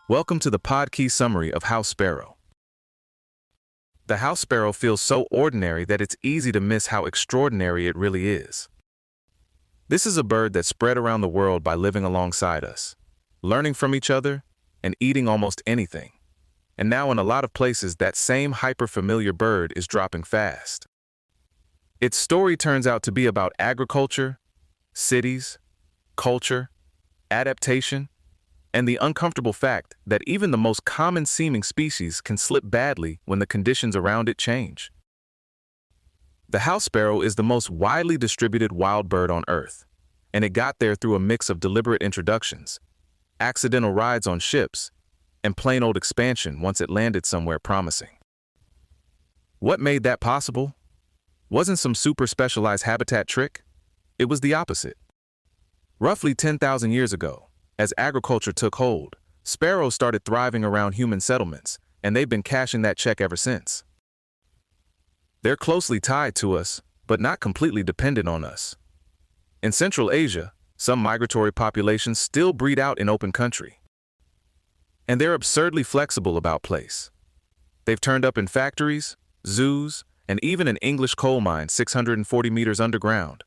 Welcome to the Pod-Key summary of house sparrow. The house sparrow feels so ordinary that it's easy to miss how extraordinary it really is. This is a bird that spread around the world by living alongside us, learning from each other, and eating almost anything. And now in a lot of places, that same hyper-familiar bird is dropping fast. Its story turns out to be about agriculture, cities, culture, adaptation, and the uncomfortable fact that even the most common-seeming species can slip badly when the conditions around it change. The house sparrow is the most widely distributed wild bird on Earth, and it got there through a mix of deliberate introductions, accidental rides on ships, and plain old expansion once it landed somewhere promising. What made that possible? Wasn't some super specialized habitat trick? It was the opposite. Roughly 10,000 years ago, as agriculture took hold, sparrows started thriving around human settlements, and they've been cashing that check ever since. They're closely tied to us, but not completely dependent on us. In Central Asia, some migratory populations still breed out in open country. And they're absurdly flexible about place. They've turned up in factories, zoos, and even an English coal mine 640 meters underground,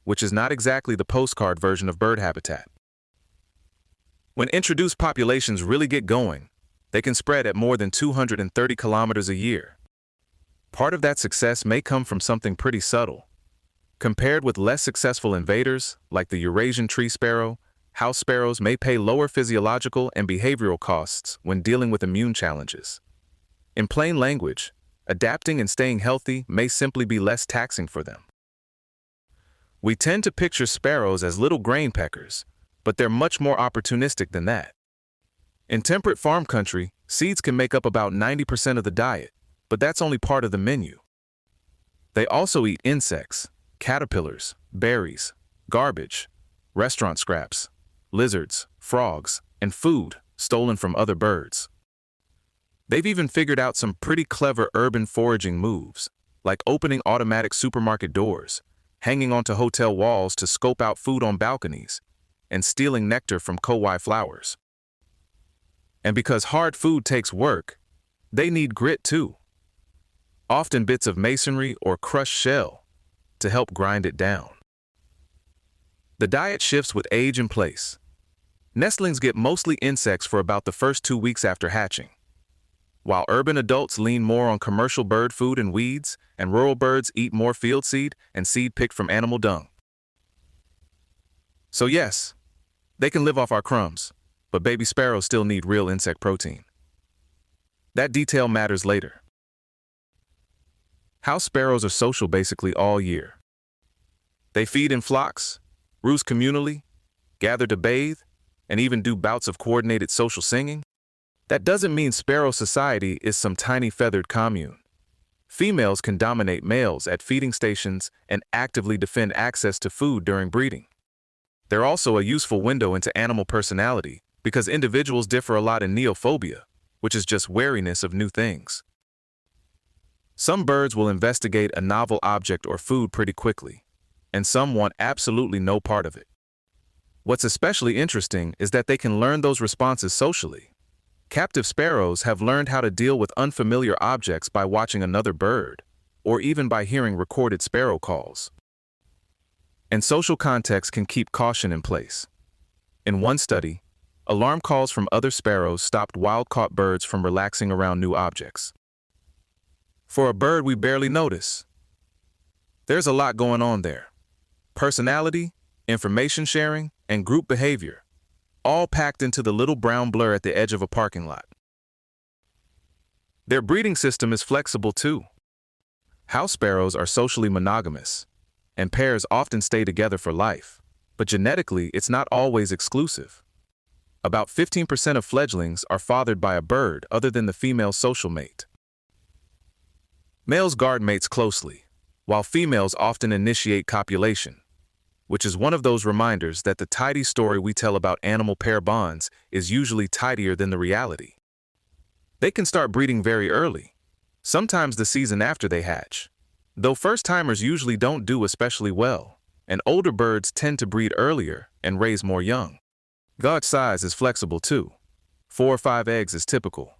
which is not exactly the postcard version of bird habitat. When introduced populations really get going, they can spread at more than 230 kilometers a year. Part of that success may come from something pretty subtle. Compared with less successful invaders, like the Eurasian tree sparrow, house sparrows may pay lower physiological and behavioral costs when dealing with immune challenges. In plain language, adapting and staying healthy may simply be less taxing for them. We tend to picture sparrows as little grain peckers, but they're much more opportunistic than that. In temperate farm country, seeds can make up about 90% of the diet, but that's only part of the menu. They also eat insects, caterpillars, berries, garbage, restaurant scraps, lizards, frogs, and food stolen from other birds. They've even figured out some pretty clever urban foraging moves, like opening automatic supermarket doors, hanging onto hotel walls to scope out food on balconies, and stealing nectar from kowai flowers. And because hard food takes work, they need grit too. Often bits of masonry or crushed shell to help grind it down. The diet shifts with age and place. Nestlings get mostly insects for about the first 2 weeks after hatching, while urban adults lean more on commercial bird food and weeds, and rural birds eat more field seed and seed picked from animal dung. So yes, they can live off our crumbs, but baby sparrows still need real insect protein. That detail matters later. House sparrows are social basically all year. They feed in flocks, roost communally, gather to bathe, and even do bouts of coordinated social singing. That doesn't mean sparrow society is some tiny feathered commune. Females can dominate males at feeding stations and actively defend access to food during breeding. They're also a useful window into animal personality because individuals differ a lot in neophobia, which is just wariness of new things. Some birds will investigate a novel object or food pretty quickly, and some want absolutely no part of it. What's especially interesting is that they can learn those responses socially. Captive sparrows have learned how to deal with unfamiliar objects by watching another bird, or even by hearing recorded sparrow calls. And social context can keep caution in place. In one study, alarm calls from other sparrows stopped wild-caught birds from relaxing around new objects. For a bird we barely notice, there's a lot going on there. Personality, information sharing, and group behavior, all packed into the little brown blur at the edge of a parking lot. Their breeding system is flexible too. House sparrows are socially monogamous, and pairs often stay together for life, but genetically it's not always exclusive. About 15% of fledglings are fathered by a bird other than the female's social mate. Males guard mates closely, while females often initiate copulation, which is one of those reminders that the tidy story we tell about animal pair bonds is usually tidier than the reality. They can start breeding very early, sometimes the season after they hatch, though first-timers usually don't do especially well, and older birds tend to breed earlier and raise more young. Gauge size is flexible too. 4 or 5 eggs is typical,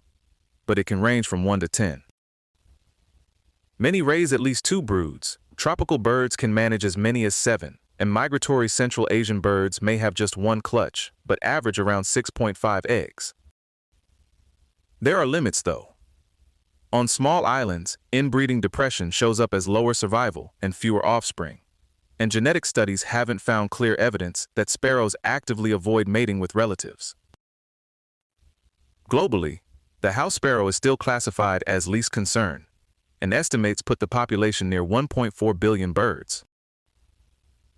but it can range from 1 to 10. Many raise at least 2 broods. Tropical birds can manage as many as 7, and migratory Central Asian birds may have just 1 clutch, but average around 6.5 eggs. There are limits, though. On small islands, inbreeding depression shows up as lower survival and fewer offspring, and genetic studies haven't found clear evidence that sparrows actively avoid mating with relatives. Globally, the house sparrow is still classified as least concern, and estimates put the population near 1.4 billion birds.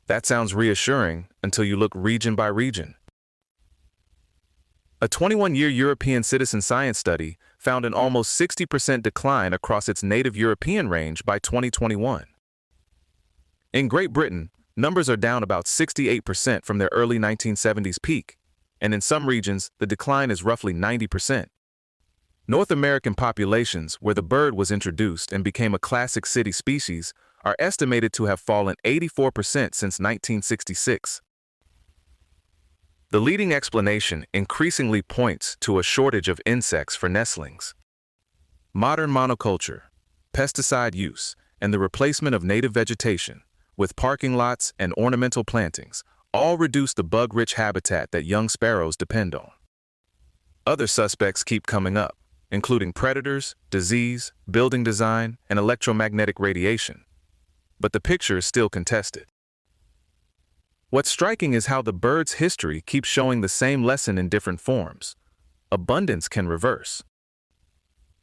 That sounds reassuring until you look region by region. A 21-year European citizen science study found an almost 60% decline across its native European range by 2021. In Great Britain, numbers are down about 68% from their early 1970s peak, and in some regions, the decline is roughly 90%. North American populations, where the bird was introduced and became a classic city species, are estimated to have fallen 84% since 1966. The leading explanation increasingly points to a shortage of insects for nestlings. Modern monoculture, pesticide use, and the replacement of native vegetation, with parking lots and ornamental plantings, all reduce the bug-rich habitat that young sparrows depend on. Other suspects keep coming up, including predators, disease, building design, and electromagnetic radiation. But the picture is still contested. What's striking is how the bird's history keeps showing the same lesson in different forms. Abundance can reverse.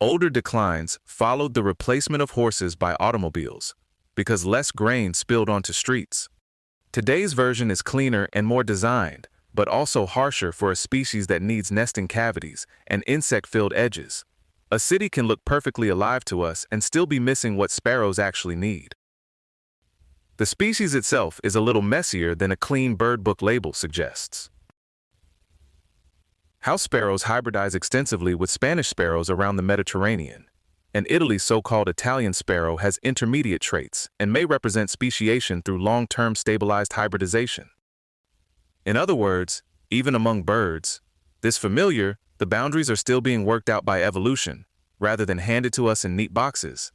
Older declines followed the replacement of horses by automobiles because less grain spilled onto streets. Today's version is cleaner and more designed, but also harsher for a species that needs nesting cavities and insect-filled edges. A city can look perfectly alive to us and still be missing what sparrows actually need. The species itself is a little messier than a clean bird book label suggests. House sparrows hybridize extensively with Spanish sparrows around the Mediterranean, and Italy's so-called Italian sparrow has intermediate traits and may represent speciation through long-term stabilized hybridization. In other words, even among birds, this familiar, the boundaries are still being worked out by evolution, rather than handed to us in neat boxes.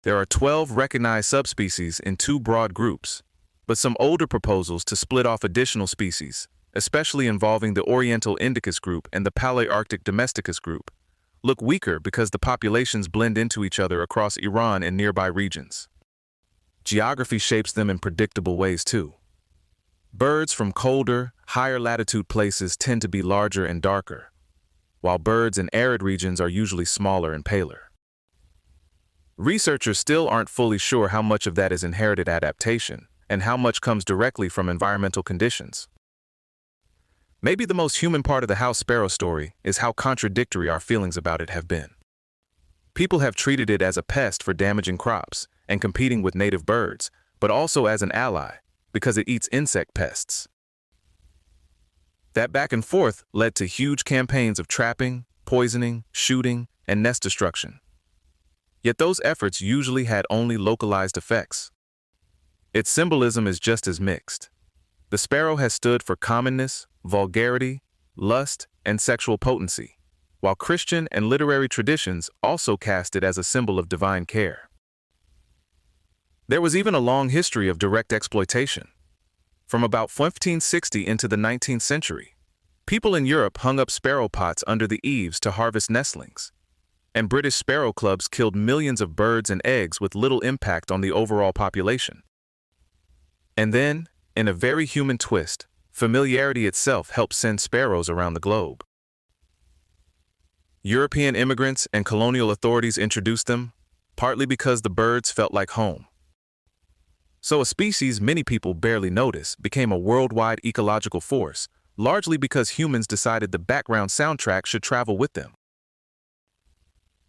There are 12 recognized subspecies in 2 broad groups, but some older proposals to split off additional species, especially involving the Oriental Indicus group and the Palearctic Domesticus group, look weaker because the populations blend into each other across Iran and nearby regions. Geography shapes them in predictable ways too. Birds from colder, higher latitude places tend to be larger and darker, while birds in arid regions are usually smaller and paler. Researchers still aren't fully sure how much of that is inherited adaptation and how much comes directly from environmental conditions. Maybe the most human part of the house sparrow story is how contradictory our feelings about it have been. People have treated it as a pest for damaging crops and competing with native birds, but also as an ally because it eats insect pests. That back and forth led to huge campaigns of trapping, poisoning, shooting, and nest destruction. Yet those efforts usually had only localized effects. Its symbolism is just as mixed. The sparrow has stood for commonness, vulgarity, lust, and sexual potency, while Christian and literary traditions also cast it as a symbol of divine care. There was even a long history of direct exploitation. From about 1560 into the 19th century, people in Europe hung up sparrow pots under the eaves to harvest nestlings, and British sparrow clubs killed millions of birds and eggs with little impact on the overall population. And then, in a very human twist, familiarity itself helped send sparrows around the globe. European immigrants and colonial authorities introduced them, partly because the birds felt like home. So a species many people barely notice became a worldwide ecological force, largely because humans decided the background soundtrack should travel with them.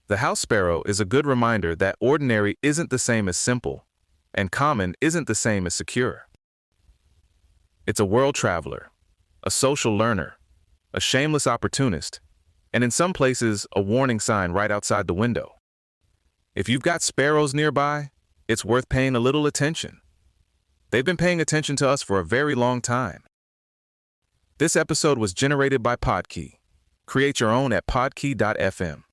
The house sparrow is a good reminder that ordinary isn't the same as simple, and common isn't the same as secure. It's a world traveler, a social learner, a shameless opportunist, and in some places, a warning sign right outside the window. If you've got sparrows nearby, it's worth paying a little attention. They've been paying attention to us for a very long time. This episode was generated by Podkey. Create your own at podkey.fm.